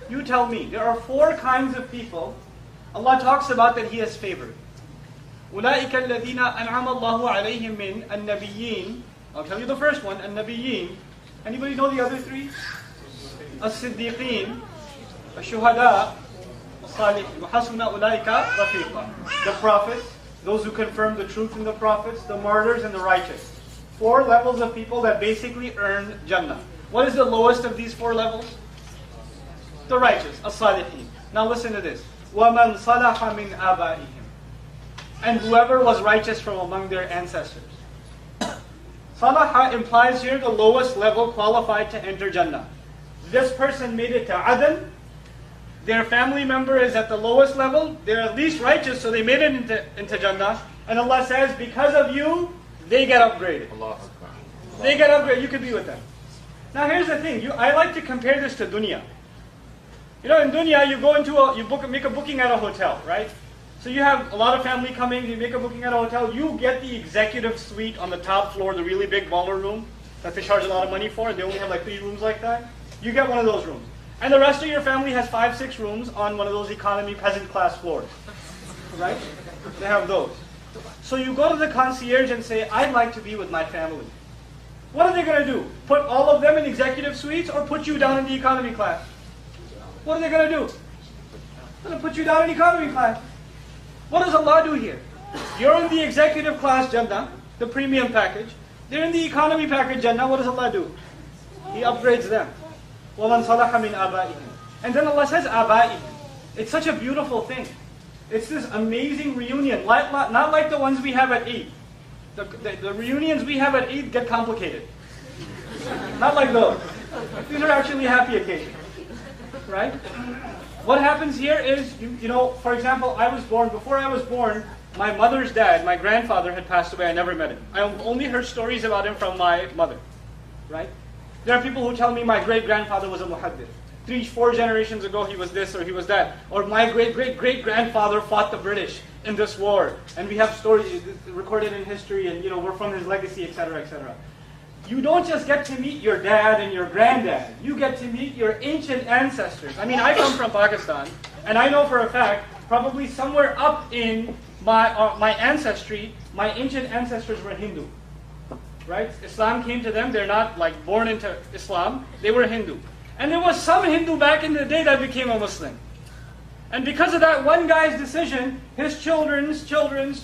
You tell me, there are 4 kinds of people Allah talks about that He has favored. أُولَٰئِكَ الَّذِينَ أَنْعَمَ اللَّهُ عَلَيْهِمْ مِنْ النَّبِيِّينَ. I'll tell you the first one, النَّبِيِّينَ. Anybody know the other 3? الصِّدِّيقِينَ, الشُّهَدَاء, الصَّالِحِينَ, وَحَسُنَ أُولَٰئِكَ رَفِيقًا. The prophets, those who confirm the truth in the prophets, the martyrs, and the righteous. 4 levels of people that basically earn Jannah. What is the lowest of these 4 levels? The righteous, as-salihin. Now listen to this. وَمَنْ صَلَحَ مِنْ آبَائِهِمْ. And whoever was righteous from among their ancestors. Salaha implies here the lowest level qualified to enter Jannah. This person made it to Adan. Their family member is at the lowest level. They're at least righteous, so they made it into Jannah. And Allah says, because of you, they get upgraded. They get upgraded. You could be with them. Now here's the thing. I like to compare this to dunya. You know, in dunya, you go into make a booking at a hotel, right? So you have a lot of family coming, you make a booking at a hotel, you get the executive suite on the top floor, the really big baller room that they charge a lot of money for, and they only have like 3 rooms like that. You get one of those rooms. And the rest of your family has 5, 6 rooms on one of those economy peasant class floors, right? They have those. So you go to the concierge and say, I'd like to be with my family. What are they going to do? Put all of them in executive suites or put you down in the economy class? What are they going to do? They're going to put you down in economy class. What does Allah do here? You're in the executive class Jannah, the premium package. They're in the economy package Jannah. What does Allah do? He upgrades them. وَمَنْ صَلَحَ مِنْ آبَائِهِمْ. And then Allah says آبَائِهِمْ. It's such a beautiful thing. It's this amazing reunion. Not like the ones we have at Eid. The reunions we have at Eid get complicated. Not like those. These are actually happy occasions. Right? What happens here is, you know, for example, before I was born, my mother's dad, my grandfather, had passed away. I never met him. I only heard stories about him from my mother. Right? There are people who tell me my great-grandfather was a muhaddith. 3, 4 generations ago he was this or he was that. Or my great-great-great-grandfather fought the British in this war. And we have stories recorded in history and, you know, we're from his legacy, etc., etc. You don't just get to meet your dad and your granddad. You get to meet your ancient ancestors. I mean, I come from Pakistan, and I know for a fact, probably somewhere up in my ancestry, my ancient ancestors were Hindu. Right? Islam came to them. They're not like born into Islam. They were Hindu. And there was some Hindu back in the day that became a Muslim. And because of that one guy's decision, his children's children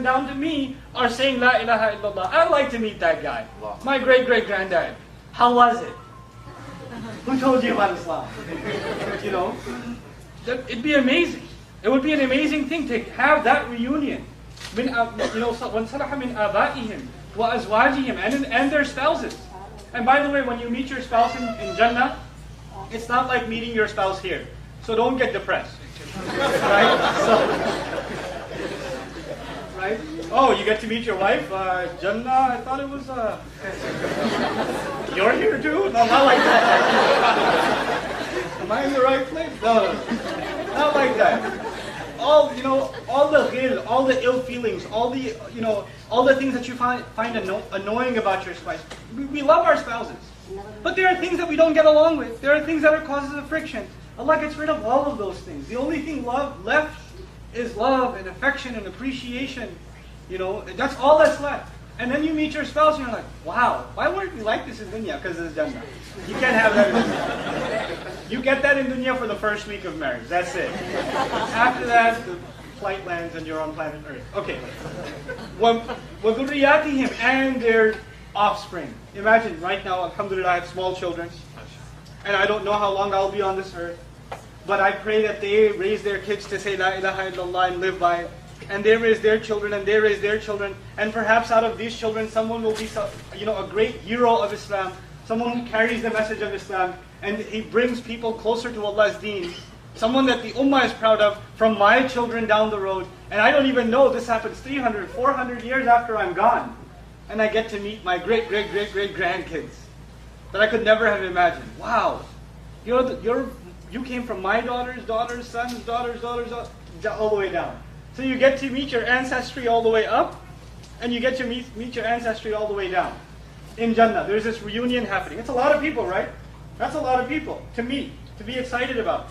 down to me are saying La ilaha illallah. I'd like to meet that guy. My great-great-granddad. How was it? Who told you about Islam? You know? It'd be amazing. It would be an amazing thing to have that reunion. You know, وَانْ صَلَحَ مِنْ آبَائِهِمْ وَأَزْوَاجِهِمْ and their spouses. And by the way, when you meet your spouse in Jannah, it's not like meeting your spouse here. So don't get depressed. Right? Right? Oh, you get to meet your wife? Jannah, I thought it was... You're here too? No, not like that. Am I in the right place? No. Not like that. All the ghil, all the ill feelings, all the things that you find annoying about your spouse. We love our spouses. But there are things that we don't get along with. There are things that are causes of friction. Allah gets rid of all of those things. The only thing left is love and affection and appreciation. You know, that's all that's left. And then you meet your spouse and you're like, wow, why weren't we like this in dunya? Because it's Jannah. You can't have that in dunya. You get that in dunya for the first week of marriage. That's it. After that, the flight lands and you're on planet Earth. Okay. وَذُرِّيَّاتِهِمْ and their offspring. Imagine right now, alhamdulillah, I have small children. And I don't know how long I'll be on this earth. But I pray that they raise their kids to say La ilaha illallah and live by it. And they raise their children and they raise their children. And perhaps out of these children, someone will be a great hero of Islam. Someone who carries the message of Islam. And he brings people closer to Allah's deen. Someone that the ummah is proud of from my children down the road. And I don't even know this happens 300, 400 years after I'm gone. And I get to meet my great-great-great-great-grandkids. That I could never have imagined. Wow, you came from my daughters, sons, daughters, all the way down. So you get to meet your ancestry all the way up, and you get to meet your ancestry all the way down. In Jannah, there's this reunion happening. It's a lot of people, right? That's a lot of people to meet. to be excited about.